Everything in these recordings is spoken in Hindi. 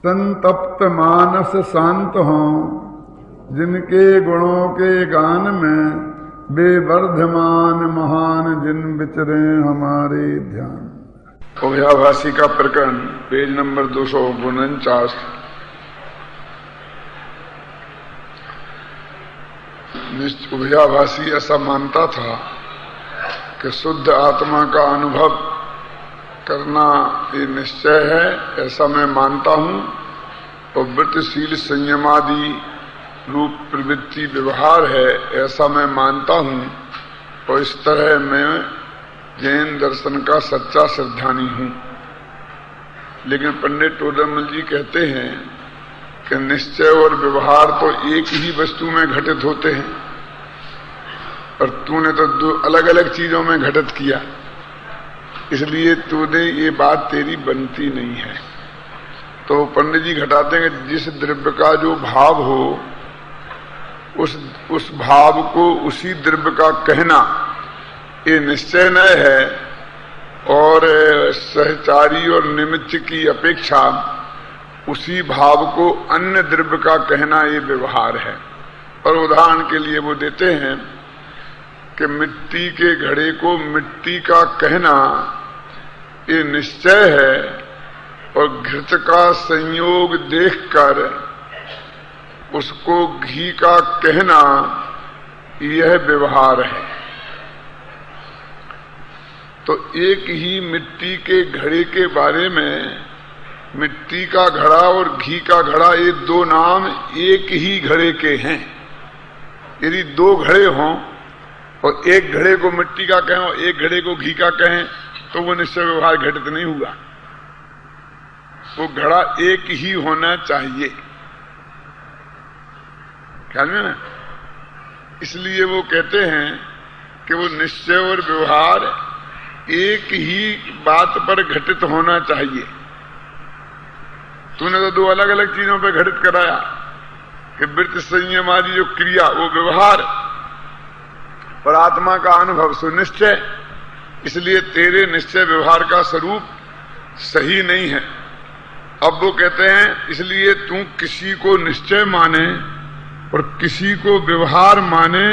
संतप्त मानस शांत हों, जिनके गुणों के गान में बेवर्धमान महान जिन विचरे हमारे ध्यान। अभयाभासी का प्रकरण पेज नंबर 249। अभयाभासी ऐसा मानता था कि शुद्ध आत्मा का अनुभव करना ये निश्चय है, ऐसा मैं मानता हूं, और वृत्तिशील संयमादि रूप प्रवृत्ति व्यवहार है, ऐसा मैं मानता हूं, और इस तरह मैं जैन दर्शन का सच्चा श्रद्धानी हूं। लेकिन पंडित टोडरमल जी कहते हैं कि निश्चय और व्यवहार तो एक ही वस्तु में घटित होते हैं, और तूने तो दो अलग अलग चीजों में घटित किया, इसलिए तूने ये बात तेरी बनती नहीं है। तो पंडित जी घटाते हैं कि जिस द्रव्य का जो भाव हो उस भाव को उसी द्रव्य का कहना ये निश्चय न है, और सहचारी और निमित्त की अपेक्षा उसी भाव को अन्य द्रव्य का कहना ये व्यवहार है। और उदाहरण के लिए वो देते हैं कि मिट्टी के घड़े को मिट्टी का कहना ये निश्चय है, और घृत का संयोग देखकर उसको घी का कहना यह व्यवहार है। तो एक ही मिट्टी के घड़े के बारे में मिट्टी का घड़ा और घी का घड़ा ये दो नाम एक ही घड़े के हैं। यदि दो घड़े हों और एक घड़े को मिट्टी का कहें और एक घड़े को घी का कहें तो वो निश्चय व्यवहार घटित नहीं हुआ। वो घड़ा एक ही होना चाहिए, ख्याल में ना। इसलिए वो कहते हैं कि वो निश्चय और व्यवहार एक ही बात पर घटित होना चाहिए। तूने तो दो अलग अलग चीजों पर घटित कराया कि वृत्ति संयम आदि जो क्रिया वो व्यवहार और आत्मा का अनुभव सुनिश्चय, इसलिए तेरे निश्चय व्यवहार का स्वरूप सही नहीं है। अब वो कहते हैं इसलिए तू किसी को निश्चय माने और किसी को व्यवहार माने,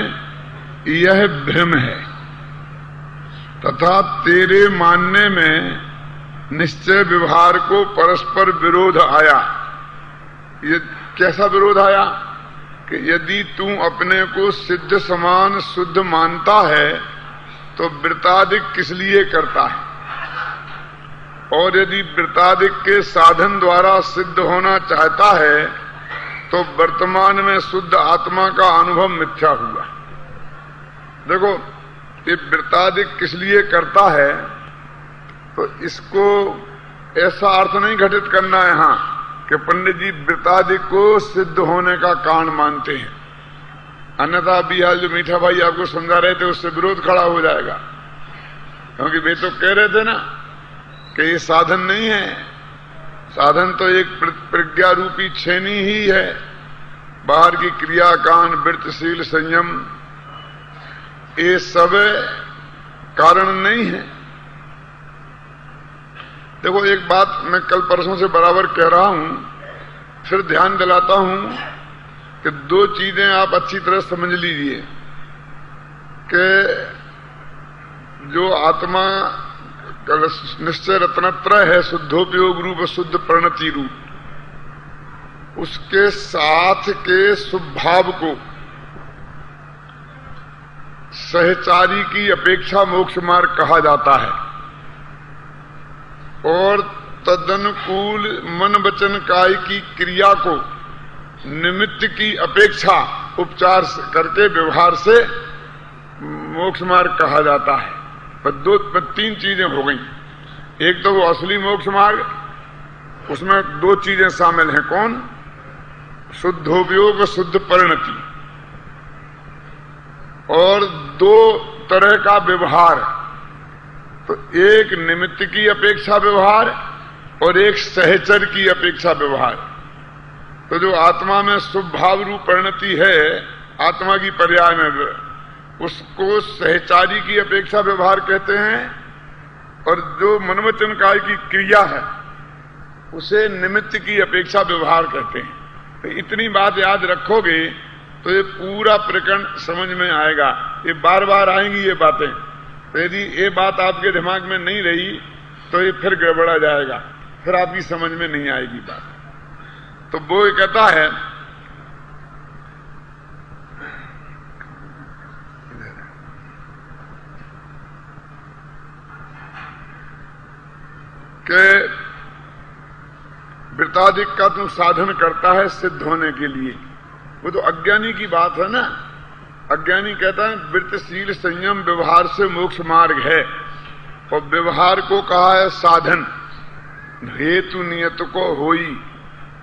यह भ्रम है, तथा तेरे मानने में निश्चय व्यवहार को परस्पर विरोध आया। ये कैसा विरोध आया कि यदि तू अपने को सिद्ध समान शुद्ध मानता है तो वृत्तादिक किस लिए करता है, और यदि वृत्तादिक के साधन द्वारा सिद्ध होना चाहता है तो वर्तमान में शुद्ध आत्मा का अनुभव मिथ्या हुआ। देखो ये वृत्तादिक किस लिए करता है, तो इसको ऐसा अर्थ नहीं घटित करना है यहाँ कि पंडित जी वृत्तादिक को सिद्ध होने का कारण मानते हैं, अन्यथा अभी हाल जो मीठा भाई आपको समझा रहे थे उससे विरोध खड़ा हो जाएगा। क्योंकि वे तो कह रहे थे ना कि ये साधन नहीं है, साधन तो एक प्रज्ञा रूपी छेनी ही है, बाहर की क्रिया कांड वृत्तिशील संयम ये सब कारण नहीं है। देखो एक बात मैं कल परसों से बराबर कह रहा हूं, फिर ध्यान दिलाता हूं कि दो चीजें आप अच्छी तरह समझ लीजिए कि जो आत्मा निश्चय रत्नत्रय है, शुद्धोपयोग रूप शुद्ध प्रणति रूप, उसके साथ के स्वभाव को सहचारी की अपेक्षा मोक्ष मार्ग कहा जाता है, और तदनुकूल मन वचन काय की क्रिया को निमित्त की अपेक्षा उपचार करके व्यवहार से मोक्ष मार्ग कहा जाता है। पर तीन चीजें हो गई। एक तो वो असली मोक्ष मार्ग, उसमें दो चीजें शामिल हैं, कौन? शुद्धोपयोग और शुद्ध परिणति, और दो तरह का व्यवहार, तो एक निमित्त की अपेक्षा व्यवहार और एक सहचर की अपेक्षा व्यवहार। तो जो आत्मा में स्वभाव रूप परिणति है, आत्मा की पर्याय में, उसको सहचारी की अपेक्षा व्यवहार कहते हैं, और जो मनवचन काय की क्रिया है उसे निमित्त की अपेक्षा व्यवहार कहते हैं। तो इतनी बात याद रखोगे तो ये पूरा प्रकरण समझ में आएगा। ये बार बार आएंगी ये बातें, तो यदि ये बात आपके दिमाग में नहीं रही तो ये फिर गड़बड़ा जाएगा, फिर आपकी समझ में नहीं आएगी बात। तो वो कहता है कि वृताधिक का तू साधन करता है सिद्ध होने के लिए। वो तो अज्ञानी की बात है ना। अज्ञानी कहता है वृत्तशील संयम व्यवहार से मोक्ष मार्ग है, और व्यवहार को कहा है साधन। हेतु नियत को होई,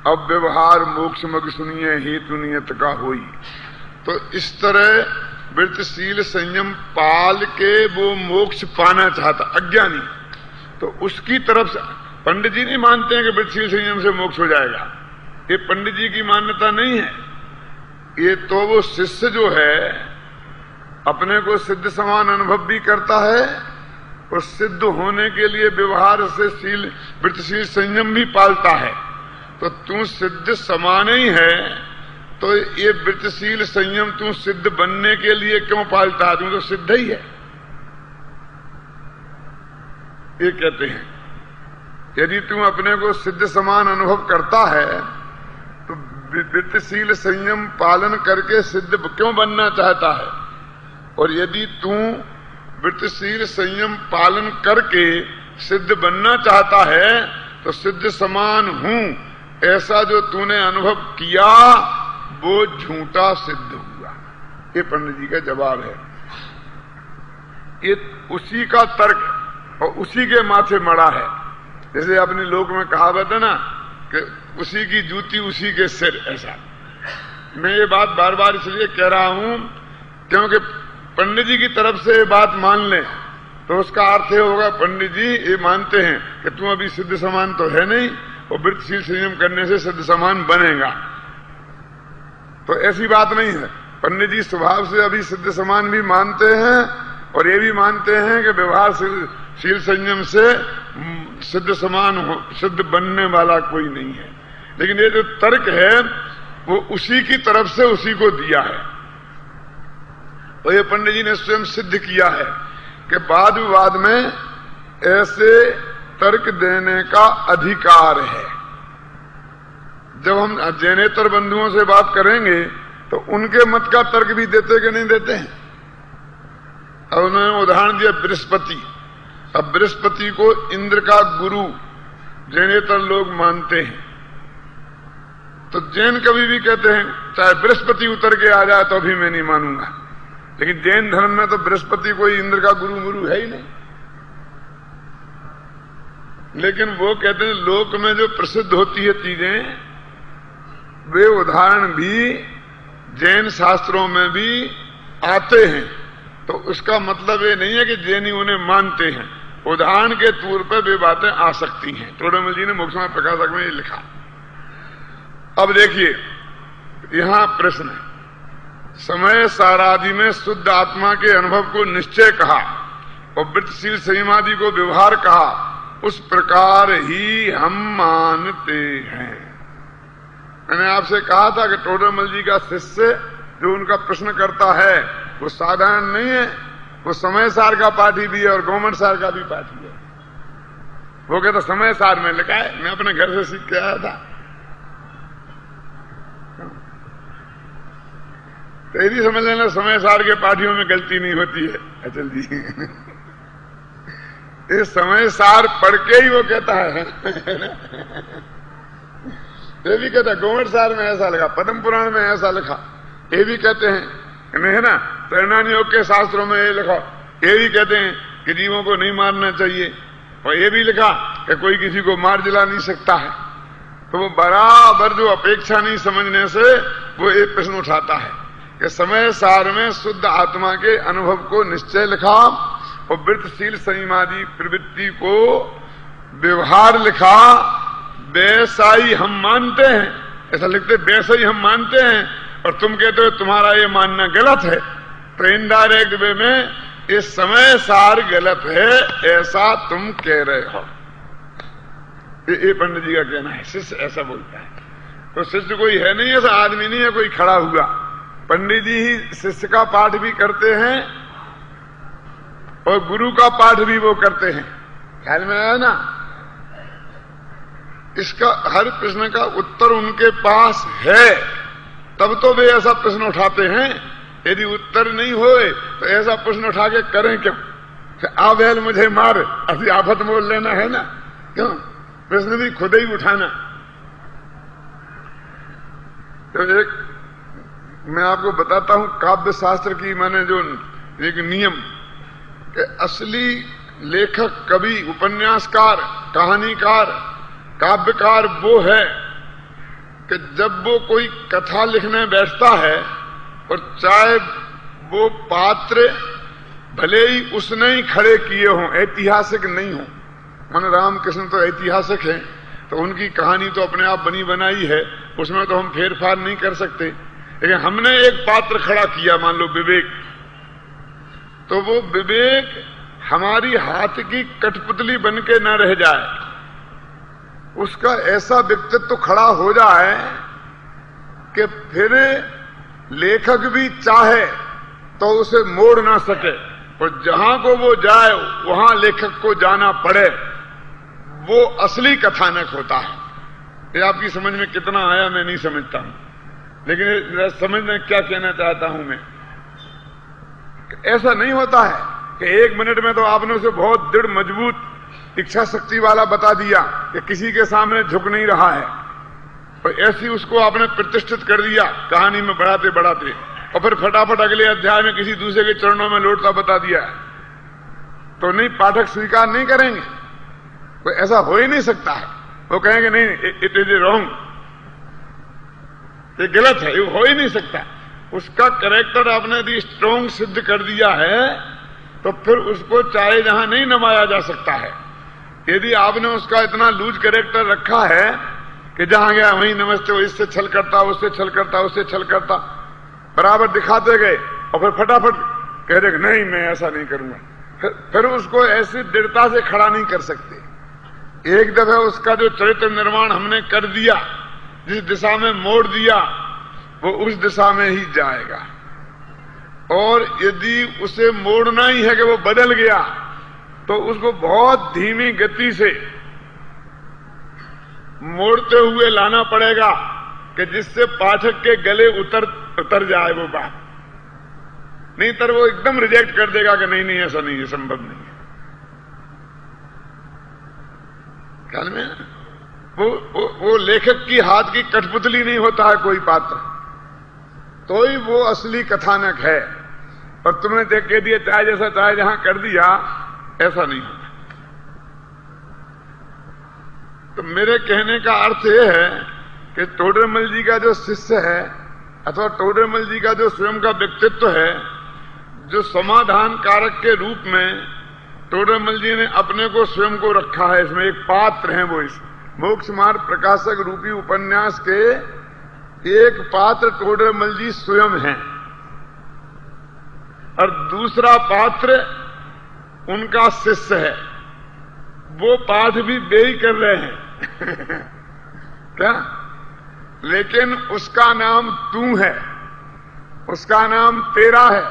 अब व्यवहार मोक्ष मग सुनिए हेतु नियत का होई। तो इस तरह वृत्तशील संयम पाल के वो मोक्ष पाना चाहता अज्ञानी, तो उसकी तरफ से पंडित जी नहीं मानते हैं कि वृत्तशील संयम से मोक्ष हो जाएगा। ये पंडित जी की मान्यता नहीं है। ये तो वो शिष्य जो है अपने को सिद्ध समान अनुभव भी करता है, और सिद्ध होने के लिए व्यवहार से वृत्तशील संयम भी पालता है। तो तू सिद्ध समान ही है, तो ये वृत्तशील संयम तू सिद्ध बनने के लिए क्यों पालता है? तू तो सिद्ध ही है, ये कहते हैं। यदि तू अपने को सिद्ध समान अनुभव करता है तो वृत्तशील संयम पालन करके सिद्ध क्यों बनना चाहता है? और यदि तू वृत्तशील संयम पालन करके सिद्ध बनना चाहता है तो सिद्ध समान हूं ऐसा जो तूने अनुभव किया वो झूठा सिद्ध हुआ। ये पंडित जी का जवाब है। ये उसी का तर्क और उसी के माथे मड़ा है। जैसे अपने लोक में कहावत है ना कि उसी की जूती उसी के सिर। ऐसा मैं ये बात बार बार इसलिए कह रहा हूं क्योंकि पंडित जी की तरफ से ये बात मान लें तो उसका अर्थ ये होगा पंडित जी ये मानते हैं कि तुम अभी सिद्ध समान तो है नहीं, और वृत्तशील संयम करने से सिद्ध समान बनेगा। तो ऐसी बात नहीं है। पंडित जी स्वभाव से अभी सिद्ध समान भी मानते हैं और ये भी मानते हैं कि व्यवहार शील संयम से सिद्ध समान हो, सिद्ध बनने वाला कोई नहीं है। लेकिन ये जो तर्क है वो उसी की तरफ से उसी को दिया है, और ये पंडित जी ने स्वयं सिद्ध किया है कि वाद विवाद में ऐसे तर्क देने का अधिकार है। जब हम जैनेतर बंधुओं से बात करेंगे तो उनके मत का तर्क भी देते कि नहीं देते हैं। अब उन्होंने उदाहरण दिया बृहस्पति। अब बृहस्पति को इंद्र का गुरु जैनेतर लोग मानते हैं, तो जैन कभी भी कहते हैं चाहे बृहस्पति उतर के आ जाए तो भी मैं नहीं मानूंगा। लेकिन जैन धर्म में तो बृहस्पति कोई इंद्र का गुरु है ही नहीं। लेकिन वो कहते हैं लोक में जो प्रसिद्ध होती है चीजें वे उदाहरण भी जैन शास्त्रों में भी आते हैं। तो उसका मतलब ये नहीं है कि जैनी उन्हें मानते हैं, उदाहरण के तौर पर वे बातें आ सकती हैं। टोडरमल जी ने मोक्षमार्ग प्रकाशक में ये लिखा। अब देखिए यहां प्रश्न है, समय सारादि में शुद्ध आत्मा के अनुभव को निश्चय कहा और वृत्तशील संयमादि को व्यवहार कहा, उस प्रकार ही हम मानते हैं। मैंने आपसे कहा था कि टोडरमल जी का शिष्य जो उनका प्रश्न करता है वो साधारण नहीं है, वो समय सार का पाठी भी है और गवर्नमेंट सार का भी पाठी है। वो कहता समय सार में लिखा है, मैं अपने घर से सीख के आया था। तो यदि समझ लेना समय सार के पाठियों में गलती नहीं होती है अचल जी। इस समय सार पढ़ के ही वो कहता है। ये भी कहता है गवर्नमेंट सार में ऐसा लिखा, पद्म पुराण में ऐसा लिखा। ये भी कहते हैं नहीं है ना, परिणाम योग के शास्त्रों में ये लिखा। ये भी कहते हैं कि जीवों को नहीं मारना चाहिए, और ये भी लिखा कि कोई किसी को मार जला नहीं सकता है। तो वो बराबर जो अपेक्षा नहीं समझने से वो एक प्रश्न उठाता है कि समय सार में शुद्ध आत्मा के अनुभव को निश्चय लिखा और वृत्तशील संयमादि प्रवृत्ति को व्यवहार लिखा, वैसा ही हम मानते हैं। ऐसा लिखते वैसा ही हम मानते हैं, और तुम कहते हो तुम्हारा ये मानना गलत है। तो इनडायरेक्ट वे में इस समय सार गलत है ऐसा तुम कह रहे हो। ये पंडित जी का कहना है, शिष्य ऐसा बोलता है। तो शिष्य कोई है नहीं, ऐसा आदमी नहीं है कोई खड़ा हुआ, पंडित जी ही शिष्य का पाठ भी करते हैं और गुरु का पाठ भी वो करते हैं। ख्याल में आया ना? इसका हर प्रश्न का उत्तर उनके पास है, तब तो वे ऐसा प्रश्न उठाते हैं। यदि उत्तर नहीं होए तो ऐसा प्रश्न उठा के करें क्यों? आ बैल मुझे मार, अभी आफत मोल लेना है ना, क्यों? प्रश्न भी खुद ही उठाना। तो एक मैं आपको बताता हूं काव्य शास्त्र की मैंने जो एक नियम कि असली लेखक, कवि, उपन्यासकार, कहानीकार, काव्यकार वो है कि जब वो कोई कथा लिखने बैठता है और चाहे वो पात्र भले ही उसने ही खड़े किए हों, ऐतिहासिक नहीं हो, मन रामकृष्ण तो ऐतिहासिक हैं, तो उनकी कहानी तो अपने आप बनी बनाई है, उसमें तो हम फेरफार नहीं कर सकते। लेकिन हमने एक पात्र खड़ा किया, मान लो विवेक, तो वो विवेक हमारी हाथ की कठपुतली बन के न रह जाए, उसका ऐसा व्यक्तित्व खड़ा हो जाए कि फिर लेखक भी चाहे तो उसे मोड़ ना सके, और जहां को वो जाए वहां लेखक को जाना पड़े, वो असली कथानक होता है। ये आपकी समझ में कितना आया मैं नहीं समझता हूं, लेकिन समझना क्या कहना चाहता हूं मैं। ऐसा नहीं होता है कि एक मिनट में तो आपने उसे बहुत दृढ़ मजबूत इच्छा शक्ति वाला बता दिया कि किसी के सामने झुक नहीं रहा है, और ऐसी उसको आपने प्रतिष्ठित कर दिया कहानी में बढ़ाते बढ़ाते, और फिर फटाफट अगले अध्याय में किसी दूसरे के चरणों में लौटता बता दिया, तो नहीं, पाठक स्वीकार नहीं करेंगे। कोई ऐसा हो ही नहीं सकता है, वो कहेंगे नहीं, इट इज रॉन्ग, ये गलत है, ये हो ही नहीं सकता। उसका कैरेक्टर आपने यदि स्ट्रॉन्ग सिद्ध कर दिया है तो फिर उसको चाहे जहां नहीं नमाया जा सकता है। यदि आपने उसका इतना लूज कैरेक्टर रखा है कि जहां गया वहीं नमस्ते, वो इससे छल करता, उससे छल करता, उससे छल करता, बराबर दिखाते गए, और फिर फटाफट कह रहे नहीं मैं ऐसा नहीं करूंगा, फिर उसको ऐसी दृढ़ता से खड़ा नहीं कर सकते। एक दफे उसका जो चरित्र निर्माण हमने कर दिया, जिस दिशा में मोड़ दिया, वो उस दिशा में ही जाएगा। और यदि उसे मोड़ना ही है कि वो बदल गया, तो उसको बहुत धीमी गति से मोड़ते हुए लाना पड़ेगा कि जिससे पाठक के गले उतर जाए वो बात। नहीं तो वो एकदम रिजेक्ट कर देगा कि नहीं नहीं ऐसा नहीं है, संभव नहीं है। ख्याल में वो लेखक की हाथ की कठपुतली नहीं होता है कोई पात्र, तो ही वो असली कथानक है। और तुमने देख के दिया चाहे जैसा चाहे जहां कर दिया, ऐसा नहीं होता। तो मेरे कहने का अर्थ यह है कि टोडरमल जी का जो शिष्य है, अथवा टोडरमल जी का जो स्वयं का व्यक्तित्व है, जो समाधान कारक के रूप में टोडरमल जी ने अपने को स्वयं को रखा है, इसमें एक पात्र है, वो इस मोक्ष मार्ग प्रकाशक रूपी उपन्यास के एक पात्र टोडरमल जी स्वयं हैं, और दूसरा पात्र उनका शिष्य है। वो पाठ भी वे ही कर रहे हैं क्या? लेकिन उसका नाम तू है, उसका नाम तेरा है,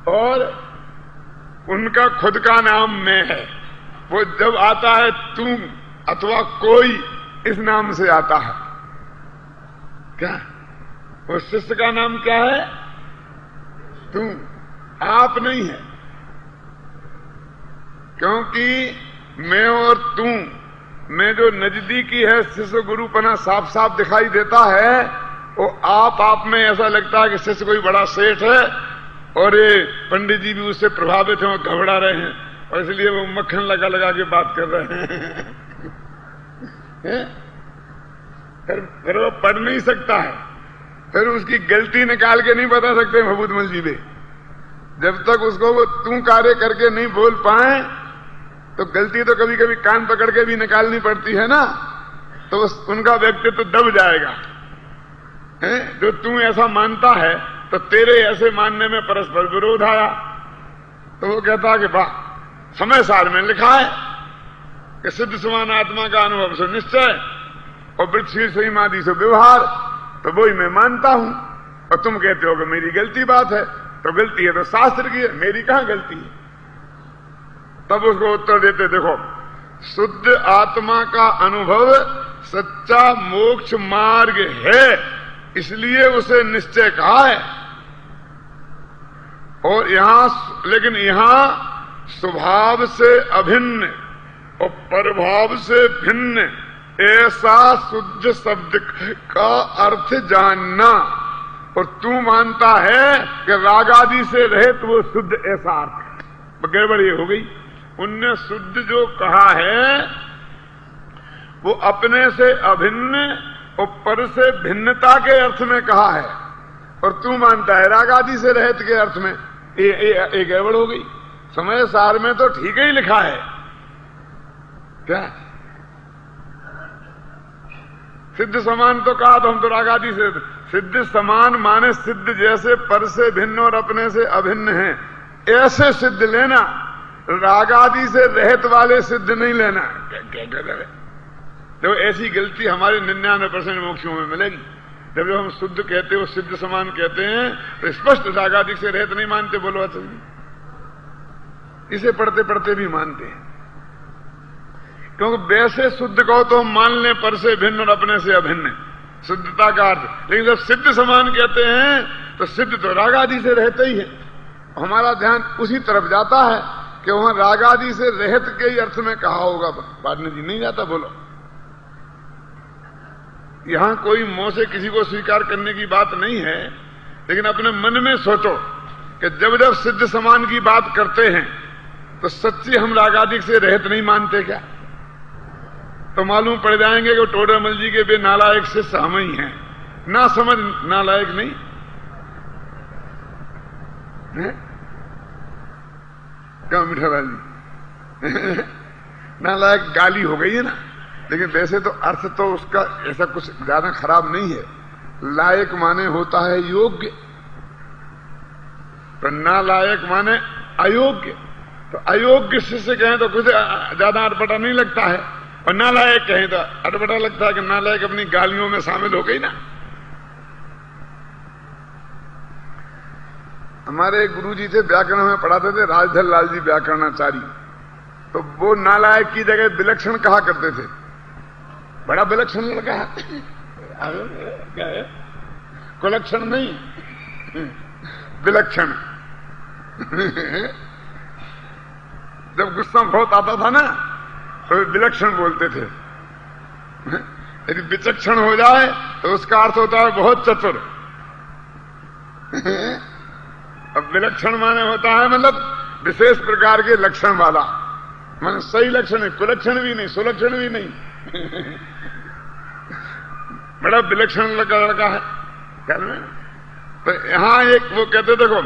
और उनका खुद का नाम मैं है। वो जब आता है तू अथवा कोई, इस नाम से आता है। क्या वो शिष्य का नाम क्या है? तू, आप नहीं है, क्योंकि मैं और तू में जो नजदीकी है शिष्य गुरुपना साफ साफ दिखाई देता है। वो आप में ऐसा लगता है कि शिष्य कोई बड़ा सेठ है और ये पंडित जी भी उससे प्रभावित हैं, वो घबरा रहे हैं, और इसलिए वो मक्खन लगा लगा के बात कर रहे हैं। फिर वो पढ़ नहीं सकता है, फिर उसकी गलती निकाल के नहीं बता सकते भभूतमल जी में। जब तक उसको वो तू कार्य करके नहीं बोल पाए, तो गलती तो कभी कभी कान पकड़ के भी निकालनी पड़ती है ना, तो उनका व्यक्तित्व दब जाएगा। जो तू ऐसा मानता है तो तेरे ऐसे मानने में परस्पर विरोध आया, तो वो कहता कि वाह, समय सार में लिखा है कि सिद्ध समान आत्मा का अनुभव सो निश्चय और वृत्ति संयमादि से व्यवहार, तो वही मैं मानता हूं। और तुम कहते हो कि मेरी गलती बात है, तो गलती है तो शास्त्र की है, मेरी कहां गलती है। तब उसको उत्तर देते, देखो शुद्ध आत्मा का अनुभव सच्चा मोक्ष मार्ग है, इसलिए उसे निश्चय कहा है। और लेकिन यहां स्वभाव से अभिन्न और परभाव से भिन्न ऐसा शुद्ध शब्द का अर्थ जानना, और तू मानता है कि राग आदि से रहित वो शुद्ध ऐसा अर्थ, गड़बड़ ये हो गई। उनने शुद्ध जो कहा है वो अपने से अभिन्न और पर से भिन्नता के अर्थ में कहा है, और तू मानता है राग आदि से रहित के अर्थ में। ये गड़बड़ हो गई। समय सार में तो ठीक ही लिखा है, क्या सिद्ध समान तो कहा, तो हम तो राग आदि से, सिद्ध समान माने सिद्ध जैसे पर से भिन्न और अपने से अभिन्न हैं, ऐसे सिद्ध लेना, राग आदि से रहित वाले सिद्ध नहीं लेना। देखो ऐसी गलती हमारे 99% मोक्षों में मिलेगी। जब हम शुद्ध कहते हो, सिद्ध समान कहते हैं, तो स्पष्ट राग आदि से रहित नहीं मानते, बोलो अच्छा। इसे पढ़ते पढ़ते भी मानते हैं, क्योंकि वैसे शुद्ध कहो तो हम मान लें पर से भिन्न और अपने से अभिन्न शुद्धता का अर्थ। लेकिन जब सिद्ध समान कहते हैं तो सिद्ध तो राग आदि से रहते ही है। हमारा ध्यान उसी तरफ जाता है कि वहां राग आदि से रहित के ही अर्थ में कहा होगा, पाटनी जी नहीं जाता। बोलो, यहां कोई मुंह से किसी को स्वीकार करने की बात नहीं है, लेकिन अपने मन में सोचो कि जब जब सिद्ध समान की बात करते हैं तो सच्ची हम राग आदि से रहित नहीं मानते क्या? तो मालूम पड़ जाएंगे कि टोडरमल जी के बे नालायक शिष्य हम ही हैं। ना समझ नालायक नहीं है? क्या मिठालाल जी नालायक गाली हो गई है ना, लेकिन वैसे तो अर्थ तो उसका ऐसा कुछ ज्यादा खराब नहीं है। लायक माने होता है योग्य, तो नालायक माने अयोग्य। तो अयोग्य शिष्य कहें तो कुछ ज्यादा अटपटा नहीं लगता है, और नालायक कहें तो अटपटा लगता है कि नालायक अपनी गालियों में शामिल हो गई ना। हमारे गुरुजी थे, व्याकरण में पढ़ाते थे, राजधर लाल जी व्याकरणाचारी। तो वो नालायक की जगह विलक्षण कहा करते थे। बड़ा विलक्षण लड़का है, क्या है? कुलक्षण नहीं, विलक्षण। जब गुस्सा बहुत आता था ना तो विलक्षण बोलते थे। यदि विचक्षण हो जाए तो उसका अर्थ होता है बहुत चतुर। अब विलक्षण माने होता है मतलब विशेष प्रकार के लक्षण वाला, माने सही लक्षण है, कुलक्षण भी नहीं, सुलक्षण भी नहीं। बड़ा विलक्षण लड़का है। तो यहां एक वो कहते देखो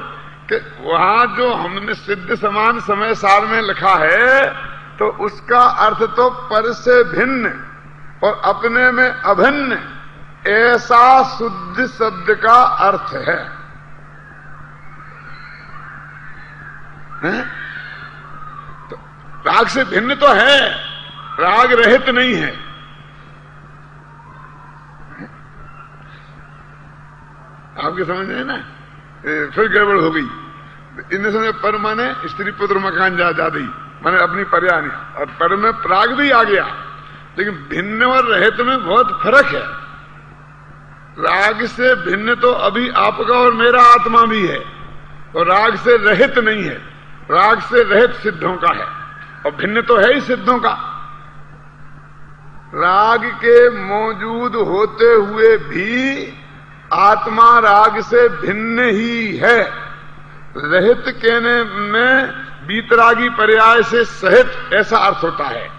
कि वहां जो हमने सिद्ध समान समय सार में लिखा है, तो उसका अर्थ तो पर से भिन्न और अपने में अभिन्न ऐसा शुद्ध शब्द का अर्थ है। तो राग से भिन्न तो है, राग रहित नहीं है। आपके समझ में ना, फिर गड़बड़ हो गई। इन समय पर माने स्त्री पुत्र मकान जादी माने अपनी पर्याय नहीं, और पर में प्राग भी आ गया, लेकिन भिन्न और रहित में बहुत फर्क है। राग से भिन्न तो अभी आपका और मेरा आत्मा भी है, और राग से रहित नहीं है। राग से रहित सिद्धों का है, और भिन्न तो है ही सिद्धों का। राग के मौजूद होते हुए भी आत्मा राग से भिन्न ही है। रहित कहने में बीतरागी पर्याय से सहित ऐसा अर्थ होता है,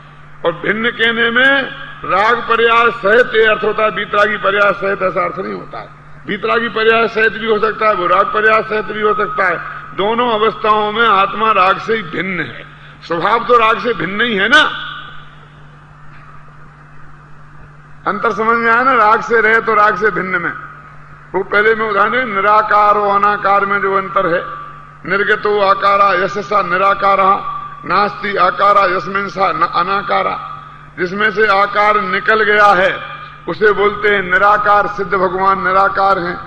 और भिन्न कहने में राग पर्याय सहित ये अर्थ होता है, बीतरागी पर्याय सहित ऐसा अर्थ नहीं होता है। बीतरागी पर्याय सहित भी हो सकता है, वो राग पर्याय सहित भी हो सकता है। दोनों अवस्थाओं में आत्मा राग से ही भिन्न है। स्वभाव तो राग से भिन्न ही है ना। अंतर समझ में आया ना, राग से रहे तो राग से भिन्न में। वो पहले में उदाहरण, निराकार और अनाकार में जो अंतर है। निर्गतो आकारा यशसा निराकारा, नास्ति आकारा यस्मिन सा न अनाकारा। जिसमें से आकार निकल गया है उसे बोलते हैं निराकार, सिद्ध भगवान निराकार हैं।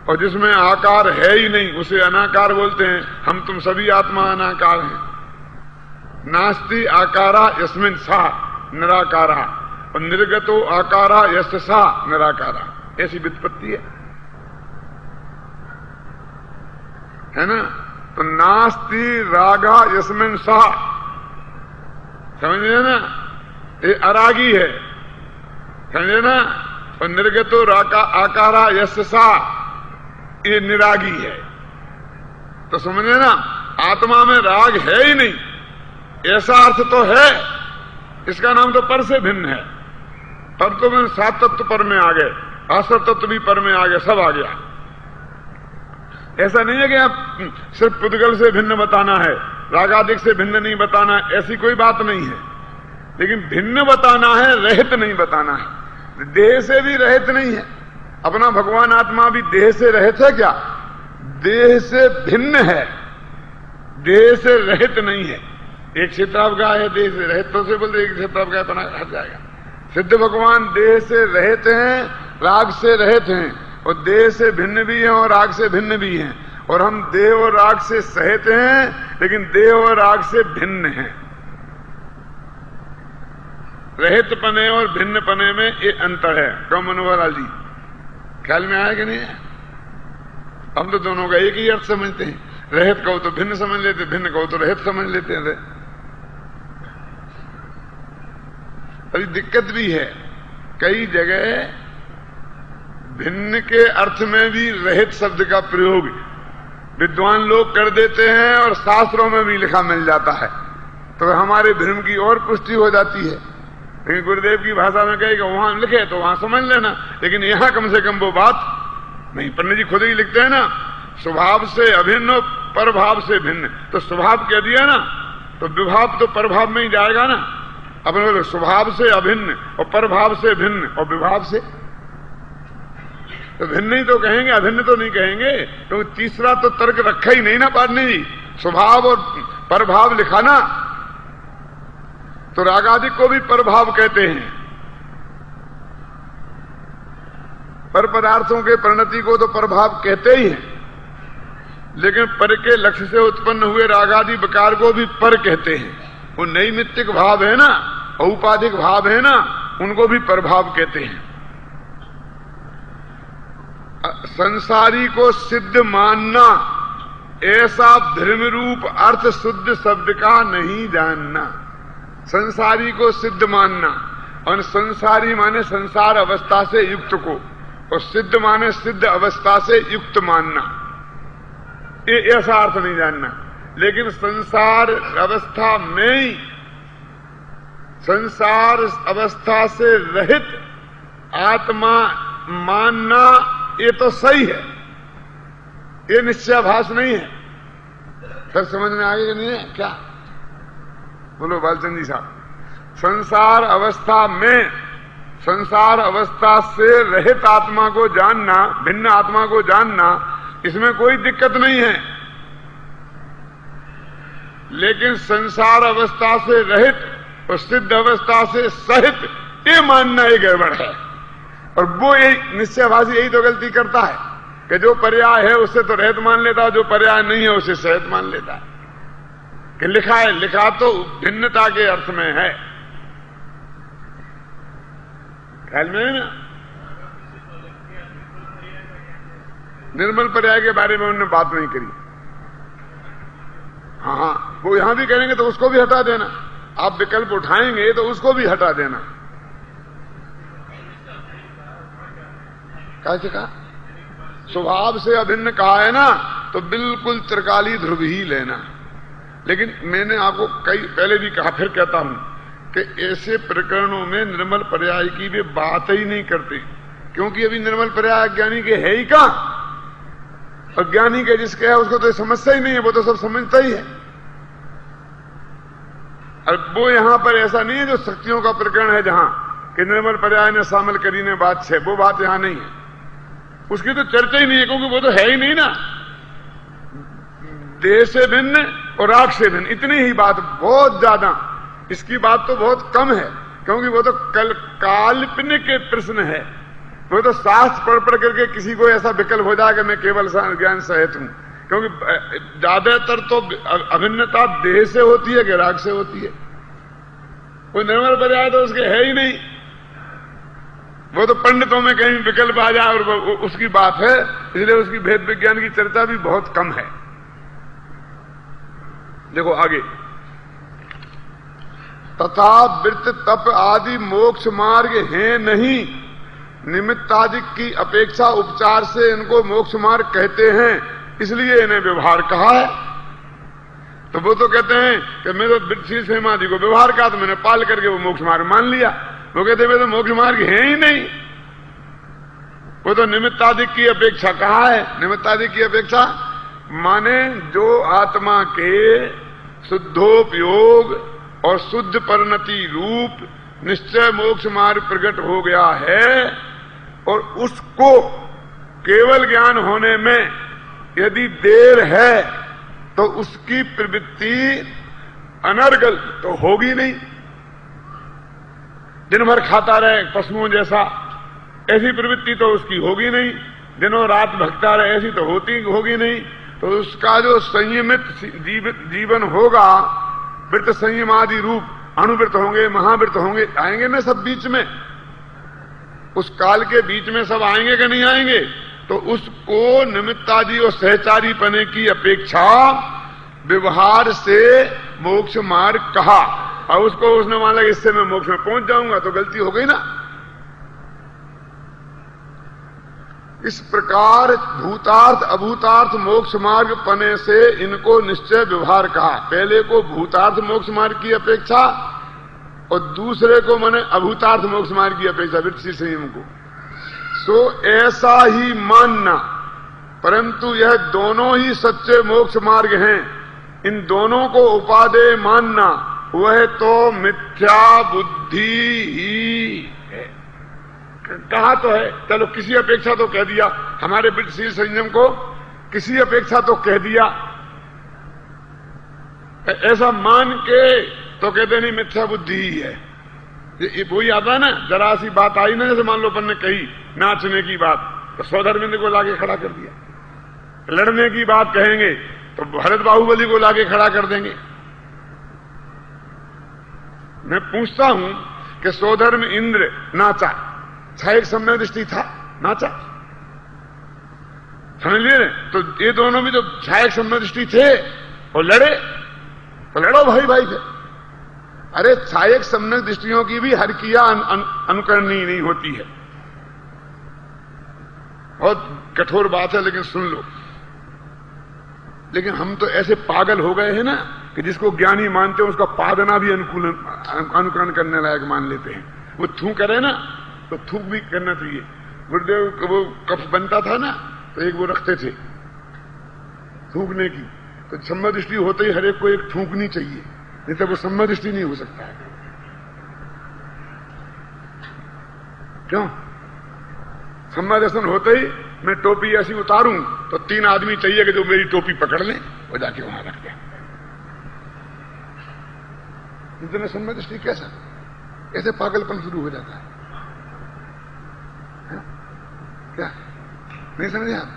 और जिसमें आकार है ही नहीं उसे अनाकार बोलते हैं। हम तुम सभी आत्मा अनाकार हैं। नास्ति आकारा यस्मिन् सा निराकारा और निर्गतो आकारा यस्य सा निराकारा, ऐसी व्युत्पत्ति है ना। तो नास्ति रागा यस्मिन् सा, समझे ना, ये अरागी है, समझे ना। और निर्गतो राका आकारा यस्य सा, ये निरागी है। तो समझे ना, आत्मा में राग है ही नहीं, ऐसा अर्थ तो है। इसका नाम तो पर से भिन्न है। पर तो में 7 तत्व पर में आ गए, आसर तत्व भी पर में आ गए, सब आ गया। ऐसा नहीं है कि आप सिर्फ पुद्गल से भिन्न बताना है, रागादिक से भिन्न नहीं बताना है, ऐसी कोई बात नहीं है। लेकिन भिन्न बताना है, रहित नहीं बताना है। देह से भी रहित नहीं है। अपना भगवान आत्मा भी देह से रहित है क्या? देह से भिन्न है, देह से रहित नहीं है। एक क्षेत्रावगाह है देह से रहित, तो से बोलते एक क्षेत्रावगाह बना हट जाएगा। सिद्ध भगवान देह से रहित हैं, राग से रहित हैं, और देह से भिन्न भी हैं और राग से भिन्न भी हैं। और हम देह और राग से सहित हैं, लेकिन देह और राग से भिन्न हैं। रहित पने और भिन्न पने में ये अंतर है। क्यों मनोहरलाल जी, ख्याल में आया कि नहीं है? हम तो दोनों का एक ही अर्थ समझते हैं। रहित कहो तो भिन्न समझ लेते, भिन्न कहो तो रहित समझ लेते हैं। अभी दिक्कत भी है, कई जगह भिन्न के अर्थ में भी रहित शब्द का प्रयोग विद्वान लोग कर देते हैं और शास्त्रों में भी लिखा मिल जाता है, तो हमारे भ्रम की और पुष्टि हो जाती है। लेकिन गुरुदेव की भाषा में कहे कि वहां लिखे तो वहां समझ लेना, लेकिन यहां कम से कम वो बात नहीं। पंडित जी खुद ही लिखते हैं ना, स्वभाव से अभिन्न परभाव से भिन्न। तो स्वभाव कह दिया ना, तो विभाव तो परभाव में ही जाएगा ना। अपने बोले स्वभाव से अभिन्न और परभाव से भिन्न और विभाव से, तो भिन्न ही तो कहेंगे, अभिन्न तो नहीं कहेंगे। तो तीसरा तो तर्क रखा ही नहीं ना पाटनी जी। स्वभाव और परभाव लिखा ना, तो रागादिक को भी परभाव कहते हैं। पर पदार्थों के परिणति को तो परभाव कहते ही हैं, लेकिन पर के लक्ष्य से उत्पन्न हुए रागादि विकार को भी पर कहते हैं। वो नैमित्तिक भाव है ना, औपाधिक भाव है ना, उनको भी परभाव कहते हैं। संसारी को सिद्ध मानना, ऐसा भ्रम रूप अर्थ शुद्ध शब्द का नहीं जानना। संसारी को सिद्ध मानना, और संसारी माने संसार अवस्था से युक्त को, और सिद्ध माने सिद्ध अवस्था से युक्त मानना, ये ऐसा अर्थ नहीं जानना। लेकिन संसार अवस्था में ही, संसार अवस्था से रहित आत्मा मानना, ये तो सही है, ये निश्चयाभास नहीं है। फिर समझ में आगे नहीं है क्या? बोलो बालचंद जी साहब। संसार अवस्था में, संसार अवस्था से रहित आत्मा को जानना, भिन्न आत्मा को जानना, इसमें कोई दिक्कत नहीं है। लेकिन संसार अवस्था से रहित और सिद्ध अवस्था से सहित, ये मानना ही गड़बड़ है। और वो यही निश्चयभाषी यही तो गलती करता है कि जो पर्याय है उससे तो रहित मान लेता है, जो पर्याय नहीं है उसे सहित मान लेता है। कि लिखा है, लिखा तो भिन्नता के अर्थ में है। ख्याल में है ना? निर्मल पर्याय के बारे में उन्होंने बात नहीं करी। हाँ, वो यहां भी करेंगे तो उसको भी हटा देना। आप विकल्प उठाएंगे तो उसको भी हटा देना। कैसे कहा? स्वभाव से अभिन्न कहा है ना, तो बिल्कुल त्रिकाली ध्रुव ही लेना। लेकिन मैंने आपको कई पहले भी कहा, फिर कहता हूं कि ऐसे प्रकरणों में निर्मल पर्याय की भी बात ही नहीं करते, क्योंकि अभी निर्मल पर्याय अज्ञानी के है ही कहां। अज्ञानी के जिसके है उसको तो समझता ही नहीं है, वो तो सब समझता ही है। और वो यहां पर ऐसा नहीं है जो शक्तियों का प्रकरण है, जहां कि निर्मल पर्याय ने शामिल करी ने बात है, वो बात यहां नहीं है। उसकी तो चर्चा ही नहीं है, क्योंकि वो तो है ही नहीं ना। देह से भिन्न और राग से भिन्न, इतनी ही बात, बहुत ज्यादा इसकी बात तो बहुत कम है। क्योंकि वो तो काल्पनिक प्रश्न है। वो तो शास्त्र पढ़ पढ़ करके किसी को ऐसा विकल्प हो जाएगा मैं केवल ज्ञान सहित हूं। क्योंकि ज्यादातर तो अभिन्नता देह से होती है कि राग से होती है। कोई निर्मल पर्याय तो उसके है ही नहीं। वो तो पंडितों में कहीं विकल्प आ जाए और उसकी बात है, इसलिए उसकी भेद विज्ञान की चर्चा भी बहुत कम है। देखो आगे, तथा वृत्त तप आदि मोक्ष मार्ग हैं नहीं, निमित्तादि की अपेक्षा उपचार से इनको मोक्ष मार्ग कहते हैं, इसलिए इन्हें व्यवहार कहा है। तो वो तो कहते हैं कि मैं तो वृत्तशील समाधि को व्यवहार कहा, तो मैंने पाल करके वो मोक्ष मार्ग मान लिया। वो कहते वे तो मोक्ष मार्ग है ही नहीं, वो तो निमित्तादि की अपेक्षा कहा है। निमित्तादि की अपेक्षा माने जो आत्मा के शुद्धोपयोग और शुद्ध परिणति रूप निश्चय मोक्ष मार्ग प्रकट हो गया है, और उसको केवल ज्ञान होने में यदि देर है तो उसकी प्रवृत्ति अनर्गल तो होगी नहीं। दिन भर खाता रहे पशुओं जैसा, ऐसी प्रवृत्ति तो उसकी होगी नहीं। दिनों रात भगता रहे, ऐसी तो होगी नहीं। तो उसका जो संयमित जीवन होगा, वृत्त संयम आदि रूप, अणुवृत्त होंगे, महावृत्त होंगे, आएंगे ना सब बीच में, उस काल के बीच में सब आएंगे कि नहीं आएंगे। तो उसको निमित्तादि और सहचारी पने की अपेक्षा व्यवहार से मोक्ष मार्ग कहा, और उसको उसने माना इससे मैं मोक्ष में पहुंच जाऊंगा, तो गलती हो गई ना। इस प्रकार भूतार्थ अभूतार्थ मोक्ष मार्ग पने से इनको निश्चय व्यवहार कहा। पहले को भूतार्थ मोक्ष मार्ग की अपेक्षा और दूसरे को माने अभूतार्थ मोक्ष मार्ग की अपेक्षा, वृत्ति संयम को। सो ऐसा ही मानना, परंतु यह दोनों ही सच्चे मोक्ष मार्ग हैं, इन दोनों को उपादेय मानना वह तो मिथ्या बुद्धि ही है। कहा तो है, चलो किसी अपेक्षा तो कह दिया, हमारे वृत्तिशील संयम को किसी अपेक्षा तो कह दिया, ऐसा मान के तो कहते नहीं मिथ्या बुद्धि ही है। ये वही आता है ना, जरा सी बात आई ना, जैसे मान लो अपन ने कही नाचने की बात, तो सौधर्मिंद को लाके खड़ा कर दिया। लड़ने की बात कहेंगे तो भरत बाहुबली को लाके खड़ा कर देंगे। मैं पूछता हूं कि सौधर्म इंद्र नाचा, छायक सम्यक दृष्टि था, नाचा, समझ लिए? तो ये दोनों भी तो छायक सम्यक दृष्टि थे और लड़े, तो लड़ो भाई भाई थे। अरे छायक सम्यक दृष्टियों की भी हर किया अनुकरणीय नहीं होती है। बहुत कठोर बात है, लेकिन सुन लो। लेकिन हम तो ऐसे पागल हो गए हैं ना कि जिसको ज्ञानी मानते हैं उसका पादना भी अनुकरण करने लायक मान लेते हैं। वो थूक करे ना तो थूक भी करना चाहिए। गुरुदेव को वो कफ बनता था ना, तो एक वो रखते थे थूकने की, तो सम्यक दृष्टि होते ही हर एक को एक थूकनी चाहिए, नहीं तो वो सम्यक दृष्टि नहीं हो सकता है। क्यों? सम्यक दर्शन होते ही मैं टोपी ऐसी उतारूं तो 3 आदमी चाहिए कि जो मेरी टोपी पकड़ लें और जाके वहां रख दें। इतने सम्यक दृष्टि कैसा, ऐसे पागलपन शुरू हो जाता है। क्या नहीं समझे आप?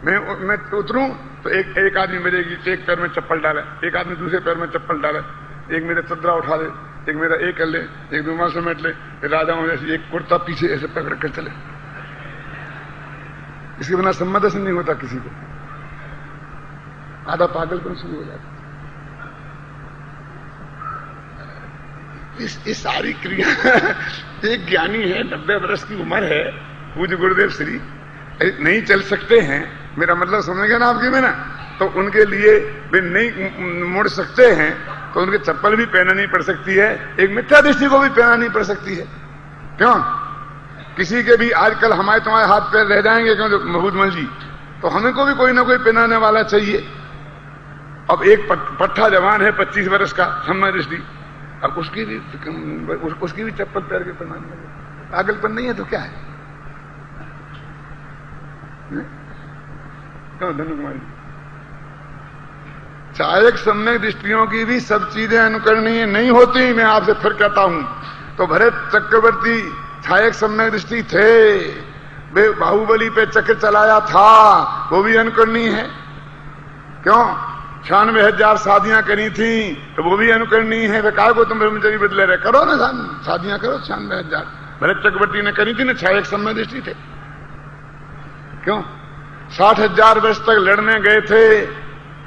मैं उतरूं तो एक आदमी मेरे एक पैर में चप्पल डाले, एक आदमी दूसरे पैर में चप्पल डाले, एक मेरे चदरा उठा ले, एक मेरा एक कर ले, एक रुमाल समेट ले, राजाओं जैसे एक कुर्ता पीछे ऐसे पकड़ कर चले। इसके बिना सम्मत दर्शन नहीं होता किसी को। आधा पागलपन शुरू हो जाता। इस सारी क्रिया एक ज्ञानी है, 90 वर्ष की उम्र है, पूज्य गुरुदेव श्री नहीं चल सकते हैं, मेरा मतलब समझ गया ना आपकी में ना, तो उनके लिए वे नहीं मुड़ सकते हैं, तो उनके चप्पल भी पहना नहीं पड़ सकती है, एक मिथ्या दृष्टि को भी पहना नहीं पड़ सकती है। क्यों? किसी के भी आजकल हमारे तुम्हारे हाथ पैर रह जाएंगे क्यों महबूदमल जी, तो हमें को भी कोई ना कोई पहनाने वाला चाहिए। अब एक पट्ठा जवान है 25 वर्ष का, सम्यक दृष्टि, अब उसकी भी चप्पल पैर के पहनाने लगे। पागलपन नहीं है तो क्या है? क्यों धनु कुमारी? सहायक सम्यक दृष्टियों की भी सब चीजें अनुकरणीय नहीं होती। मैं आपसे फिर कहता हूं, तो भरत चक्रवर्ती सहायक सम्यक दृष्टि थे, वे बाहुबली पे चक्र चलाया था, वो भी अनुकरणीय है। क्यों? 96,000 शादियां करी थी, तो वो भी अनुकरणीय है। वे काय को तुम ब्रह्मचर्य बदले रहे, करो ना शादियां करो। 96,000 भरत चक्रवर्ती ने करी थी ना, सहायक सम्यक दृष्टि थे। क्यों? 60,000 वर्ष तक लड़ने गए थे,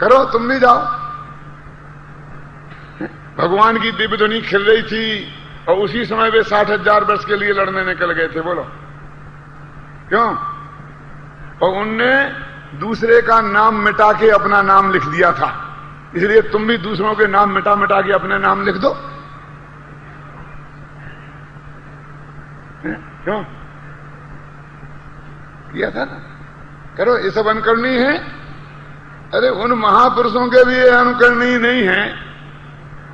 करो तुम भी जाओ। भगवान की दिव्य ध्वनि खिल रही थी और उसी समय वे 60,000 वर्ष के लिए लड़ने निकल गए थे, बोलो क्यों? और उनने दूसरे का नाम मिटा के अपना नाम लिख दिया था, इसलिए तुम भी दूसरों के नाम मिटा मिटा के अपने नाम लिख दो। क्यों किया था ना? करो, ये सब अनुकरणीय है। अरे उन महापुरुषों के भी ये अनुकरणीय नहीं है।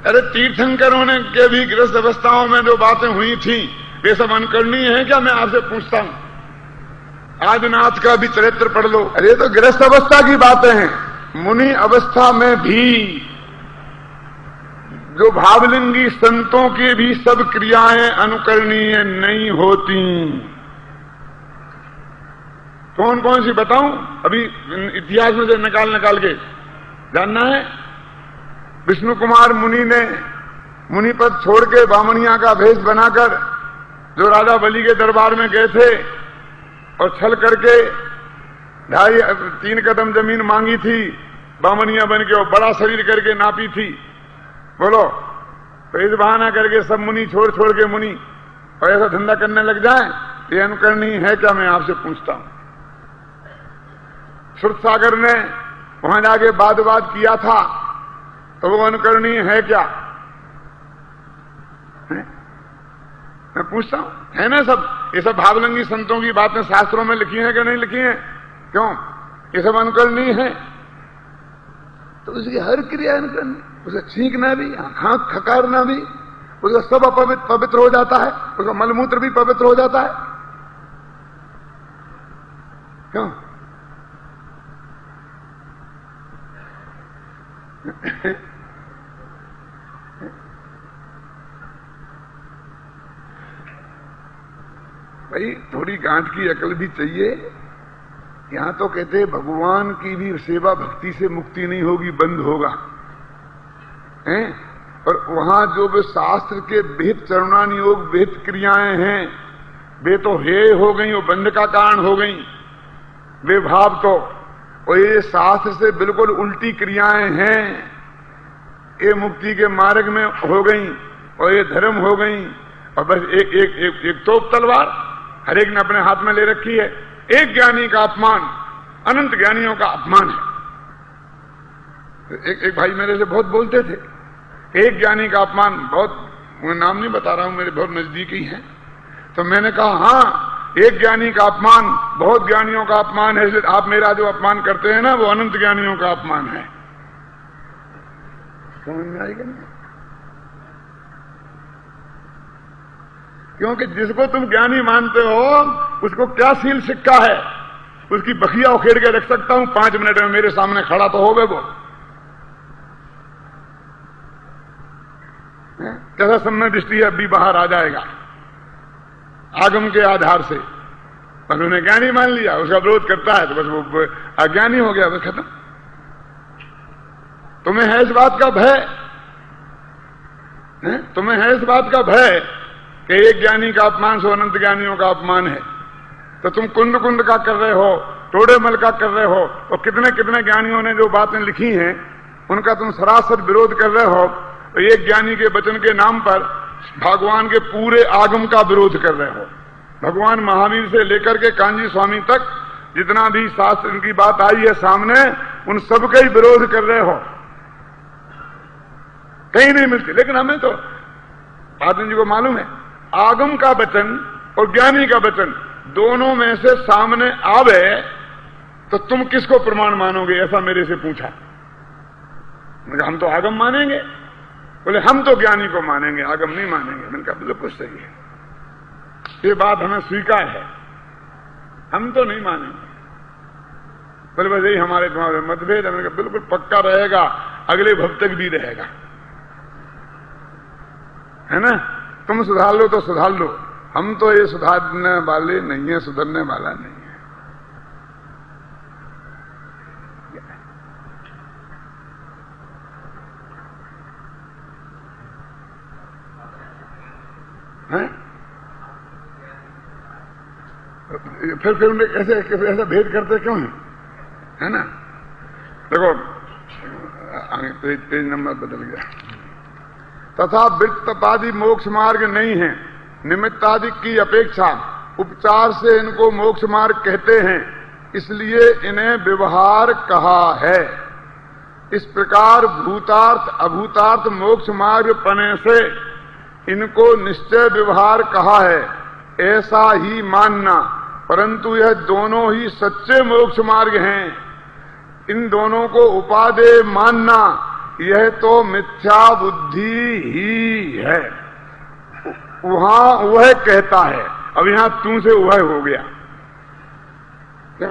अरे तीर्थंकरों ने के भी गृहस्थ अवस्थाओं में जो बातें हुई थी, वे सब अनुकरणीय है क्या? मैं आपसे पूछता हूं। आदिनाथ का भी चरित्र पढ़ लो। अरे तो गृहस्थ अवस्था की बातें हैं। मुनि अवस्था में भी जो भावलिंगी संतों की भी सब क्रियाएं अनुकरणीय नहीं होती। कौन कौन सी बताऊं? अभी इतिहास में से निकाल के जानना है। विष्णु कुमार मुनि ने मुनि पद छोड़ के बामणिया का भेष बनाकर जो राजा बलि के दरबार में गए थे और छल करके 2.5-3 कदम जमीन मांगी थी, बामणिया बन के और बड़ा शरीर करके नापी थी, बोलो। तो इस बहाना करके सब मुनि छोड़ छोड़ के मुनि और ऐसा धंधा करने लग जाए, ये अनुकरणीय है क्या? मैं आपसे पूछता हूं। श्रुत सागर ने वहां जाके वाद किया था, तो वो अनुकरणीय है क्या? है? मैं पूछता हूं, है ना? सब ये सब भावलंगी संतों की बातें शास्त्रों में लिखी हैं कि नहीं लिखी हैं? क्यों? ये सब अनुकरणीय है। तो उसकी हर क्रिया अनुकरणीय। उसे छींकना भी, आंख खकारना भी, उसका सब पवित्र हो जाता है, उसका मलमूत्र भी पवित्र हो जाता है। क्यों? भाई थोड़ी गांठ की अकल भी चाहिए। यहां तो कहते हैं भगवान की भी सेवा भक्ति से मुक्ति नहीं होगी, बंद होगा, हैं? और वहां जो भी शास्त्र के विहित चरणानुयोग विहित क्रियाएं हैं, वे तो हे हो गई, वो बंध का कारण हो गई, वे भाव तो। और ये शास्त्र से बिल्कुल उल्टी क्रियाएं हैं, ये मुक्ति के मार्ग में हो गई और ये धर्म हो गई। और बस एक एक एक, एक तोप तलवार हर एक ने अपने हाथ में ले रखी है। एक ज्ञानी का अपमान अनंत ज्ञानियों का अपमान है। एक भाई मेरे से बहुत बोलते थे, एक ज्ञानी का अपमान, बहुत, मैं नाम नहीं बता रहा हूं, मेरे बहुत नजदीकी हैं। तो मैंने कहा हाँ, एक ज्ञानी का अपमान बहुत ज्ञानियों का अपमान है, इसलिए आप मेरा जो अपमान करते हैं ना, वो अनंत ज्ञानियों का अपमान है। समझ में आएगा नहीं? क्योंकि जिसको तुम ज्ञानी मानते हो उसको क्या सील सिक्का है, उसकी बखिया उखेड़ के रख सकता हूं 5 मिनट में, मेरे सामने खड़ा तो होवे वो। कैसा सम्यक दृष्टि है, अभी बाहर आ जाएगा आगम के आधार से। पर उन्हें ज्ञानी मान लिया, उसका विरोध करता है तो बस वो अज्ञानी हो गया, बस खत्म। तुम्हें है इस बात का भय, तुम्हें है इस बात का भय कि एक ज्ञानी का अपमान सो अनंत ज्ञानियों का अपमान है, तो तुम कुंड कुंड का कर रहे हो, टोड़ेमल का कर रहे हो, और कितने कितने ज्ञानियों ने जो बातें लिखी हैं उनका तुम सरासर विरोध कर रहे हो। और एक ज्ञानी के वचन के नाम पर भगवान के पूरे आगम का विरोध कर रहे हो। भगवान महावीर से लेकर के कांजी स्वामी तक जितना भी शास्त्र की बात आई है सामने, उन सबका ही विरोध कर रहे हो, कहीं नहीं मिलती। लेकिन हमें तो आदमी जी को मालूम है, आगम का वचन और ज्ञानी का वचन दोनों में से सामने आवे तो तुम किसको प्रमाण मानोगे, ऐसा मेरे से पूछा। हम तो आगम मानेंगे। बोले हम तो ज्ञानी को मानेंगे, आगम नहीं मानेंगे। मैंने कहा बिल्कुल सही है, ये बात हमें स्वीकार है, हम तो नहीं मानेंगे। बोले बस यही हमारे तुम्हारे मतभेद है। मैंने कहा बिल्कुल पक्का रहेगा, अगले भव तक भी रहेगा, है ना। तुम सुधार लो तो सुधार लो, हम तो ये सुधारने वाले नहीं है, सुधरने वाला नहीं है। हैं? फिर उन्हें ऐसा भेद करते क्यों है ना। देखो पेज नंबर बदल गया। तथा वृत्तपादि मोक्ष मार्ग नहीं है, निमित्तादि की अपेक्षा उपचार से इनको मोक्ष मार्ग कहते हैं, इसलिए इन्हें व्यवहार कहा है। इस प्रकार भूतार्थ अभूतार्थ मोक्ष मार्ग पने से इनको निश्चय व्यवहार कहा है, ऐसा ही मानना। परंतु यह दोनों ही सच्चे मोक्ष मार्ग हैं, इन दोनों को उपादेय मानना यह तो मिथ्या बुद्धि ही है। वहां वह कहता है, अब यहां तू से वह हो गया। क्यों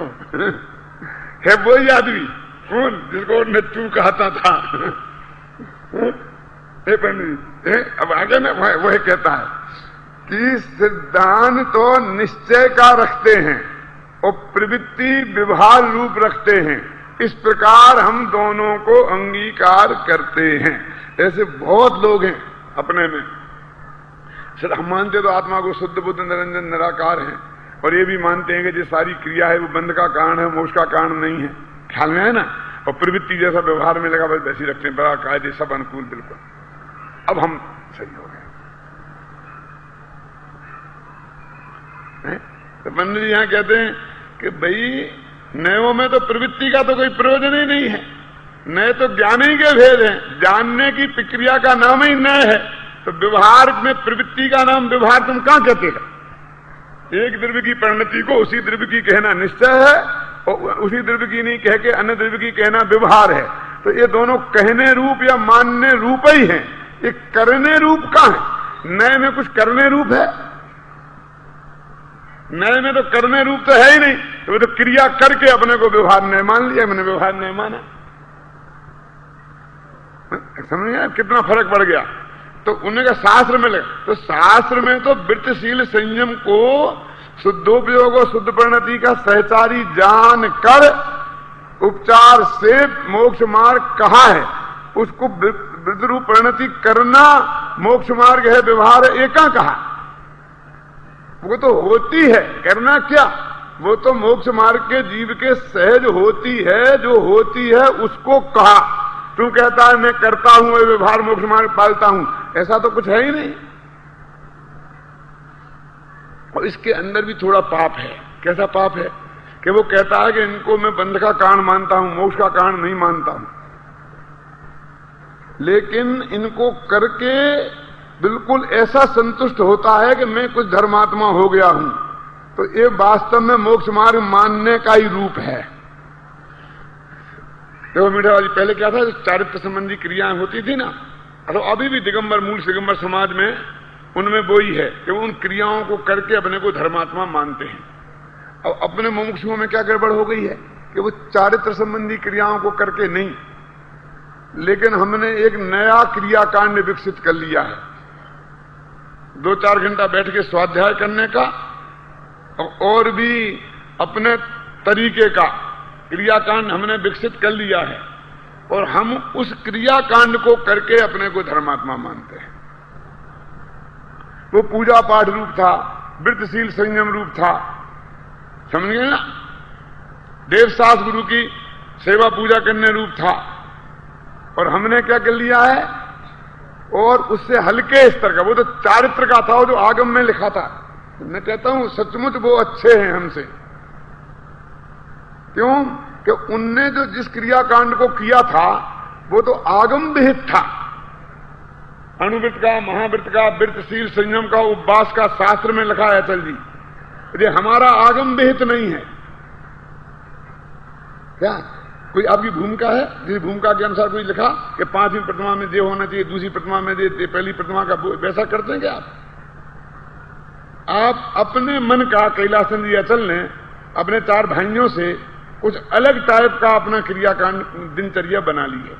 है वही आदमी कौन जिसको ने तू कहता था। अब आगे ना वह कहता है कि सिद्धांत तो निश्चय का रखते हैं और प्रवृत्ति व्यवहार रूप रखते हैं, इस प्रकार हम दोनों को अंगीकार करते हैं। ऐसे बहुत लोग हैं अपने में, हम मानते तो आत्मा को शुद्ध बुद्ध निरंजन निराकार है, और ये भी मानते हैं कि जो सारी क्रिया है वो बंध का कारण है, मोक्ष का कारण नहीं है। ख्याल में है ना। और प्रवृत्ति जैसा व्यवहार में लगा बस वैसे ही रखते हैं, बड़ा कायदे सब अनुकूल बिल्कुल। अब हम सही हो गए। तो पंडित जी यहां कहते हैं कि भाई नयों में तो प्रवृत्ति का तो कोई प्रयोजन ही नहीं है, नए तो ज्ञान ही के भेद हैं, जानने की प्रक्रिया का नाम ही नए है। तो व्यवहार में प्रवृत्ति का नाम व्यवहार तुम कहां कहते हो? एक द्रव्य की परिणति को उसी द्रव्य की कहना निश्चय है, और उसी द्रव्य की नहीं कह के अन्य द्रव्य की कहना व्यवहार है। तो ये दोनों कहने रूप या मानने रूप ही हैं, ये करने रूप का है। नए में कुछ करने रूप है? नए में तो करने रूप तो है ही नहीं। तो वो तो क्रिया करके अपने को व्यवहार नहीं मान लिया, मैंने व्यवहार नहीं माना। समझ गया कितना फर्क पड़ गया। तो उन्हें का शास्त्र में लगा, तो शास्त्र में तो वृत्तशील संयम को शुद्धोपयोग और शुद्ध परिणति का सहचारी जान कर उपचार से मोक्ष मार्ग कहा है। उसको वृद्ध रूप परिणति करना मोक्ष मार्ग है, व्यवहार है, एका कहा। वो तो होती है, करना क्या, वो तो मोक्ष मार्ग के जीव के सहज होती है, जो होती है उसको कहा। तू कहता है मैं करता हूं, व्यवहार मोक्ष मार्ग पालता हूं, ऐसा तो कुछ है ही नहीं। और इसके अंदर भी थोड़ा पाप है। कैसा पाप है कि वो कहता है कि इनको मैं बंध का कारण मानता हूं, मोक्ष का कारण नहीं मानता हूं, लेकिन इनको करके बिल्कुल ऐसा संतुष्ट होता है कि मैं कुछ धर्मात्मा हो गया हूं। तो ये वास्तव में मोक्ष मार्ग मानने का ही रूप है। देखो मीठा वाली पहले क्या था, चारित्र संबंधी क्रियाएं होती थी ना, तो अभी भी दिगंबर मूल दिगंबर समाज में उनमें वो ही है कि वो उन क्रियाओं को करके अपने को धर्मात्मा मानते हैं। अब अपने मुमुक्षुओं में क्या गड़बड़ हो गई है कि वो चारित्र संबंधी क्रियाओं को करके नहीं, लेकिन हमने एक नया क्रियाकांड विकसित कर लिया है। 2-4 घंटा बैठ के स्वाध्याय करने का और भी अपने तरीके का क्रियाकांड हमने विकसित कर लिया है, और हम उस क्रियाकांड को करके अपने को धर्मात्मा मानते हैं। वो पूजा पाठ रूप था, वृत्तशील संयम रूप था, समझ गए ना। देवशास्त्र गुरु की सेवा पूजा करने रूप था, और हमने क्या कर लिया है, और उससे हल्के स्तर का, वो तो चारित्र का था, वो जो आगम में लिखा था। मैं कहता हूं सचमुच वो अच्छे हैं हमसे। क्यों कि उनने जो जिस क्रियाकांड को किया था वो तो आगम विहित था, अणुवृत्त का, महावृत्त का, वृत्तशील संयम का, उपवास का शास्त्र में लिखा है अचल जी। ये हमारा आगम विहित नहीं है। क्या कोई आपकी भूमिका है, जिस भूमिका के अनुसार कोई लिखा कि 5वीं प्रतिमा में ये होना चाहिए, दूसरी प्रतिमा में ये, पहली प्रतिमा का वैसा करते हैं क्या आप अपने मन का, कैलासन जी अचल ने अपने 4 भाइयों से कुछ अलग टाइप का अपना क्रियाकांड दिनचर्या बना ली है।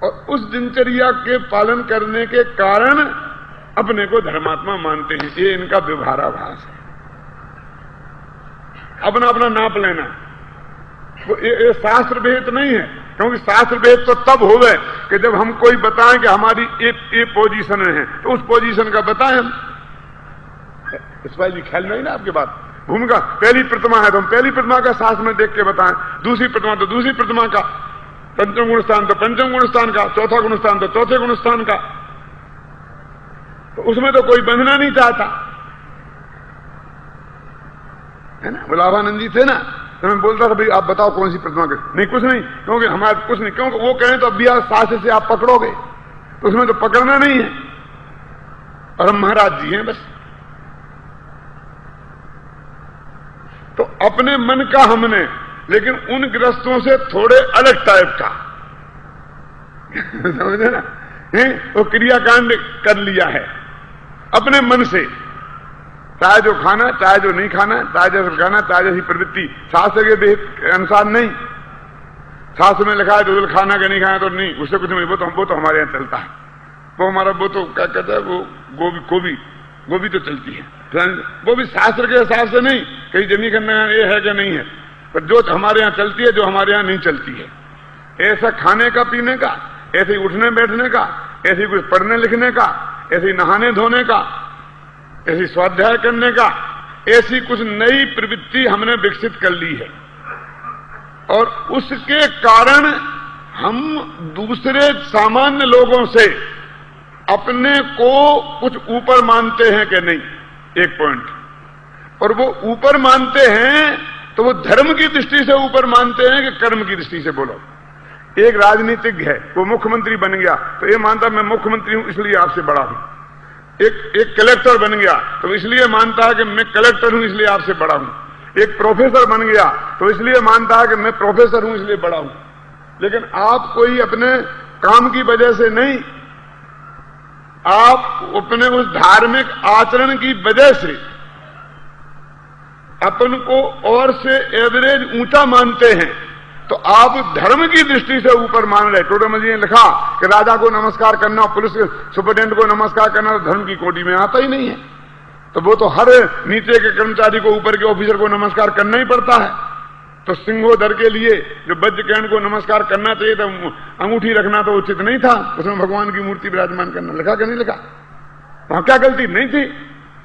और उस दिनचर्या के पालन करने के कारण अपने को धर्मात्मा मानते हैं। ये इनका व्यवहाराभास है, अपना अपना नाप लेना। ये शास्त्र भेद नहीं है, क्योंकि शास्त्र भेद तो तब हो गए कि जब हम कोई बताएं कि हमारी ये पोजीशन में है, तो उस पोजीशन का बताएं हम। इस बात जी ख्याल नहीं ना आपकी बात। भूमिका पहली प्रतिमा है तो हम पहली प्रतिमा का शास्त्र में देख के बताएं, दूसरी प्रतिमा तो दूसरी प्रतिमा का, पंचम गुण स्थान तो पंचम गुण स्थान का, चौथा गुण स्थान तो चौथे गुण स्थान का। तो उसमें तो कोई बंधना नहीं चाहता है ना। बुलावानंद जी थे ना, तो मैं बोलता था भाई आप बताओ कौन सी प्रतिमा के, नहीं कुछ नहीं, क्योंकि हमारे कुछ नहीं, क्योंकि वो कहें तो अब भी शास्त्र से आप पकड़ोगे, तो उसमें तो पकड़ना नहीं है। और हम महाराज जी हैं बस। तो अपने मन का हमने, लेकिन उन गृहस्थों से थोड़े अलग टाइप का समझे ना, वो क्रियाकांड कर लिया है अपने मन से, चाहे जो खाना, चाहे जो नहीं खाना, चाहे जैसे खाना, चाहे जैसी प्रवृत्ति, शास्त्र के अनुसार नहीं। शास्त्र में लिखा है जो खाना का नहीं खाना तो नहीं, उससे कुछ नहीं, वो तो हमारे यहाँ चलता है। वो हमारा वो तो क्या कहता है, वो गोभी तो चलती है, वो भी शास्त्र के हिसाब से नहीं, कहीं जमीन करना ये है कि नहीं है, पर जो हमारे यहाँ चलती है, जो हमारे यहाँ नहीं चलती है। ऐसा खाने का, पीने का, ऐसे ही उठने बैठने का, ऐसे ही कुछ पढ़ने लिखने का, ऐसे ही नहाने धोने का, ऐसी स्वाध्याय करने का, ऐसी कुछ नई प्रवृत्ति हमने विकसित कर ली है। और उसके कारण हम दूसरे सामान्य लोगों से अपने को कुछ ऊपर मानते हैं कि नहीं, एक पॉइंट। और वो ऊपर मानते हैं तो वो धर्म की दृष्टि से ऊपर मानते हैं कि कर्म की दृष्टि से। बोलो, एक राजनीतिज्ञ है, वो मुख्यमंत्री बन गया तो ये मानता मैं मुख्यमंत्री हूं इसलिए आपसे बड़ा हूं। एक कलेक्टर बन गया तो इसलिए मानता है कि मैं कलेक्टर हूं इसलिए आपसे बड़ा हूं। एक प्रोफेसर बन गया तो इसलिए मानता है कि मैं प्रोफेसर हूं इसलिए बड़ा हूं। लेकिन आप कोई अपने काम की वजह से नहीं, आप अपने उस धार्मिक आचरण की वजह से अपन को और से एवरेज ऊंचा मानते हैं, तो आप धर्म की दृष्टि से ऊपर मान रहे। टोडरमल जी ने लिखा कि राजा को नमस्कार करना, पुलिस सुपरिटेंडेंट को नमस्कार करना तो धर्म की कोटि में आता ही नहीं है। तो वो तो हर नीचे के कर्मचारी को, ऊपर के ऑफिसर को नमस्कार करना ही पड़ता है। तो सिंहोदर के लिए जो वज्रकर्ण को नमस्कार करना चाहिए था, अंगूठी रखना तो उचित नहीं था, उसमें भगवान की मूर्ति विराजमान करना लिखा कि नहीं लिखा? वहां क्या गलती नहीं थी,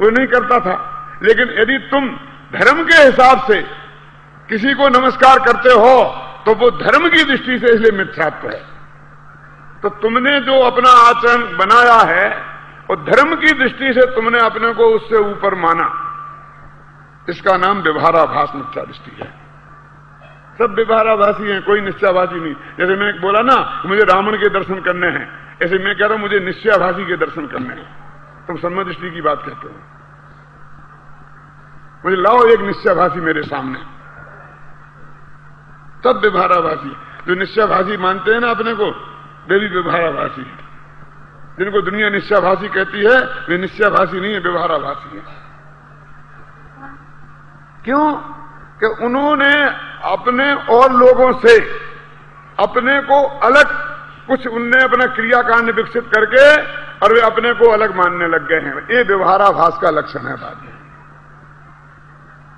वो नहीं करता था। लेकिन यदि तुम धर्म के हिसाब से किसी को नमस्कार करते हो तो वो धर्म की दृष्टि से इसलिए मिथ्यात्व है। तो तुमने जो अपना आचरण बनाया है और धर्म की दृष्टि से तुमने अपने को उससे ऊपर माना, इसका नाम व्यवहाराभास मिथ्या दृष्टि है। सब व्यवहाराभासी हैं, कोई निश्चयाभासी नहीं। जैसे मैंने बोला ना मुझे रावण के दर्शन करने हैं, ऐसे मैं कह रहा हूं मुझे निश्चयाभासी के दर्शन करने हैं। तुम सम्य दृष्टि की बात कहते हो, मुझे लाओ एक निश्चयाभासी मेरे सामने। सब व्यवहाराभासी, जो निश्चयाभासी मानते हैं ना अपने को, वे भी व्यवहाराभासी है। जिनको दुनिया निश्चयाभासी कहती है वे निश्चयाभासी नहीं है, व्यवहाराभासी है। क्यों? कि उन्होंने अपने और लोगों से अपने को अलग, कुछ उनने अपना क्रियाकांड विकसित करके और वे अपने को अलग मानने लग गए हैं। ये व्यवहाराभास का लक्षण है। बात में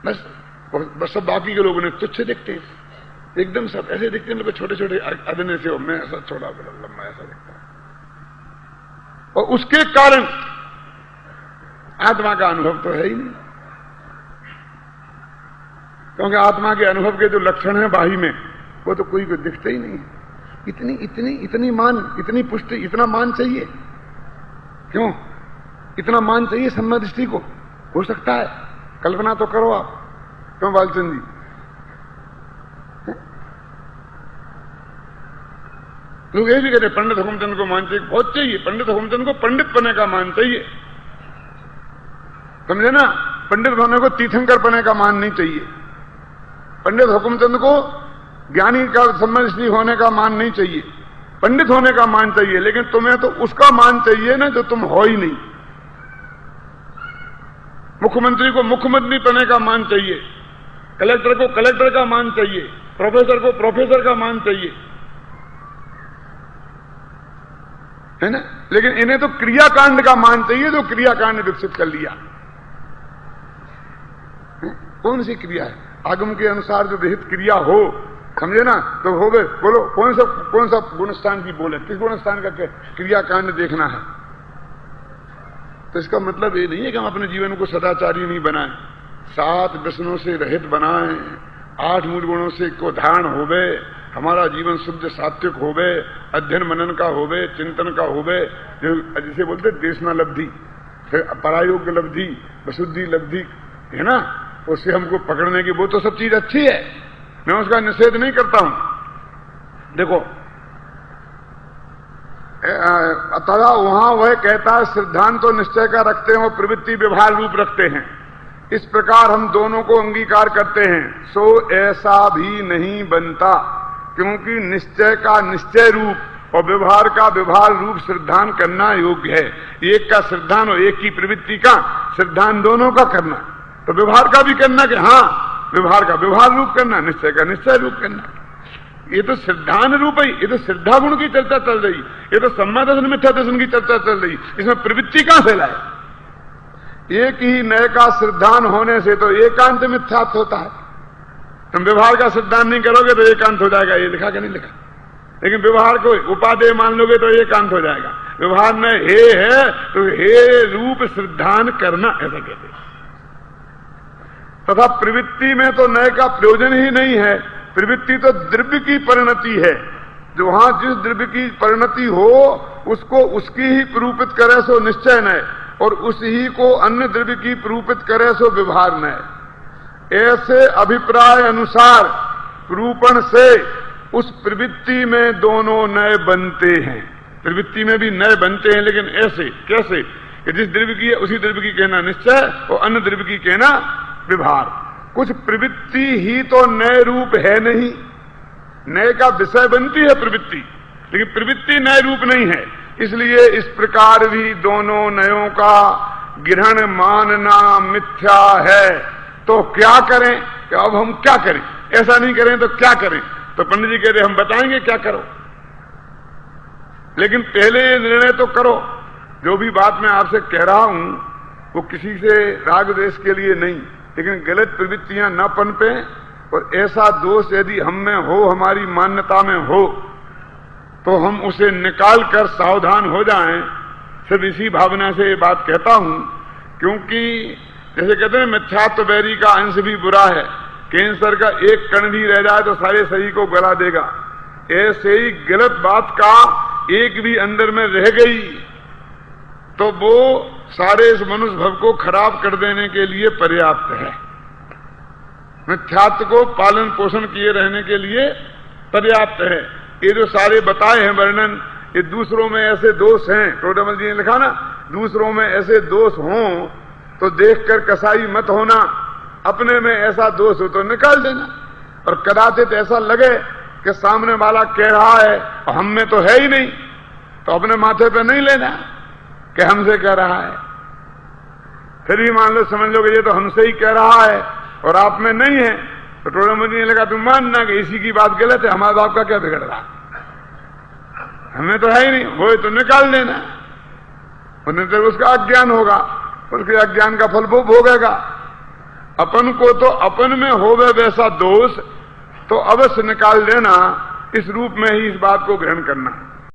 बस सब बाकी के लोगों ने तुच्छ दिखते हैं, एकदम सब ऐसे दिखते हैं, छोटे छोटे अदने से हो, मैं ऐसा छोटा बड़ा लंबा ऐसा दिखता है। और उसके कारण आत्मा का अनुभव तो है ही नहीं, क्योंकि आत्मा के अनुभव के जो लक्षण है बाही में, वो तो कोई को दिखते ही नहीं है। इतनी मान, इतनी पुष्टि, इतना मान चाहिए। क्यों इतना मान चाहिए? सम्य दृष्टि को हो सकता है, कल्पना तो करो आप। क्यों बालचंद जी? लोग ये भी कहते पंडित हुकुमचंद को मान चाहिए, बहुत चाहिए। पंडित हुकुमचंद को पंडित बने का मान चाहिए, समझे ना? पंडित होने को तीर्थंकर बने का मान नहीं चाहिए। पंडित हुकुमचंद को ज्ञानी का सम्मान होने का मान नहीं चाहिए, पंडित होने का मान चाहिए। लेकिन तुम्हें तो उसका मान चाहिए ना जो तुम हो ही नहीं। मुख्यमंत्री को मुख्यमंत्री बने का मान चाहिए, कलेक्टर को कलेक्टर का मान चाहिए, प्रोफेसर को प्रोफेसर का मान चाहिए। है ना। लेकिन इन्हें तो क्रियाकांड का मान चाहिए जो क्रियाकांड विकसित कर लिया। कौन सी क्रिया है? आगम के अनुसार जो विहित क्रिया हो, समझे ना, तो हो गए। बोलो कौन सा गुणस्थान की बोले, किस गुणस्थान का क्रियाकांड देखना है। तो इसका मतलब ये नहीं है कि हम अपने जीवन को सदाचारी नहीं बनाएं, 7 व्यसनों से रहित बनाएं, 8 मूल गुणों से को धारण होवे, हमारा जीवन शुद्ध सात्विक होवे, अध्ययन मनन का होवे, चिंतन का होवे, जो जिसे बोलते देशना लब्धि, फिर परायोग्य लब्धि, वसुद्धि लब्धि, है ना, उससे हमको पकड़ने की, वो तो सब चीज अच्छी है, मैं उसका निषेध नहीं करता हूं। देखो तथा वहां वह कहता है सिद्धांत तो निश्चय का रखते हैं और प्रवृत्ति व्यवहार रूप रखते हैं, इस प्रकार हम दोनों को अंगीकार करते हैं। सो ऐसा भी नहीं बनता, क्योंकि निश्चय का निश्चय रूप और व्यवहार का व्यवहार रूप सिद्धांत करना योग्य है। एक का सिद्धांत और एक की प्रवृत्ति का सिद्धांत दोनों का करना, तो व्यवहार का भी करना कि हाँ व्यवहार का व्यवहार रूप करना, निश्चय का निश्चय रूप करना। ये तो सिद्धांत रूप है, ये तो श्रद्धा गुण की चर्चा चल रही, ये तो सम्मा दर्शन मिथ्या दर्शन की चर्चा चल रही, इसमें प्रवृत्ति कहां से लाए? एक ही नय का सिद्धांत होने से तो एकांत मिथ्यात्व होता है। तुम व्यवहार का सिद्धांत नहीं करोगे तो एकांत हो जाएगा, ये लिखा कि नहीं लिखा? लेकिन व्यवहार को उपादेय मान लोगे तो एकांत हो जाएगा। व्यवहार में हे है तो हे रूप सिद्धांत करना, ऐसा कहते। तथा प्रवृत्ति में तो नय का प्रयोजन ही नहीं है, प्रवृत्ति तो द्रव्य की परिणति है। जो वहां जिस द्रव्य की परिणति हो उसको उसकी ही प्रूपित करे सो निश्चय नय, और उसी को अन्य द्रव्य की प्रूपित करे सो व्यवहार नय। ऐसे अभिप्राय अनुसार प्रूपण से उस प्रवृत्ति में दोनों नय बनते हैं। प्रवृत्ति में भी नय बनते हैं, लेकिन ऐसे कैसे कि जिस द्रव्य की है उसी द्रव्य की कहना निश्चय और अन्य द्रव्य की कहना व्यवहार। कुछ प्रवृत्ति ही तो नए रूप है नहीं, नए का विषय बनती है प्रवृत्ति, लेकिन प्रवृत्ति नए रूप नहीं है। इसलिए इस प्रकार भी दोनों नयों का ग्रहण मानना मिथ्या है। तो क्या करें? कि अब हम क्या करें? ऐसा नहीं करें तो क्या करें? तो पंडित जी कह रहे हम बताएंगे क्या करो, लेकिन पहले ये निर्णय तो करो। जो भी बात मैं आपसे कह रहा हूं वो किसी से राग द्वेष के लिए नहीं, लेकिन गलत प्रवृत्तियां न पनपे, और ऐसा दोष यदि हम में हो, हमारी मान्यता में हो, तो हम उसे निकाल कर सावधान हो जाएं। सिर्फ इसी भावना से ये बात कहता हूं, क्योंकि जैसे कहते हैं मिथ्यात्व बैरी का अंश भी बुरा है, कैंसर का एक कण भी रह जाए तो सारे शरीर को गला देगा। ऐसे ही गलत बात का एक भी अंदर में रह गई तो वो सारे इस मनुष्य भव को खराब कर देने के लिए पर्याप्त है। मिथ्यात्व को पालन पोषण किए रहने के लिए पर्याप्त है। ये जो सारे बताए हैं वर्णन, ये दूसरों में ऐसे दोष हैं, टोडरमल जी ने लिखा ना, दूसरों में ऐसे दोष हों तो देखकर कसाई मत होना, अपने में ऐसा दोष हो तो निकाल देना। और कदाचित ऐसा लगे कि सामने वाला कह रहा है और हम में तो है ही नहीं, तो अपने माथे पे नहीं लेना कि हमसे कह रहा है। फिर भी मान लो समझ लो कि ये तो हमसे ही कह रहा है और आप में नहीं है, तो टोडरमल जी ने लगा तुम मानना कि इसी की बात गलत है, हमारे बाप का क्या बिगड़ रहा, हमें तो है ही नहीं, वो तो निकाल देना। उन्हें तो उसका अज्ञान होगा, उसके अज्ञान का फल वो भोगेगा। अपन को तो अपन में होवे वैसा दोष तो अवश्य निकाल देना, इस रूप में ही इस बात को ग्रहण करना।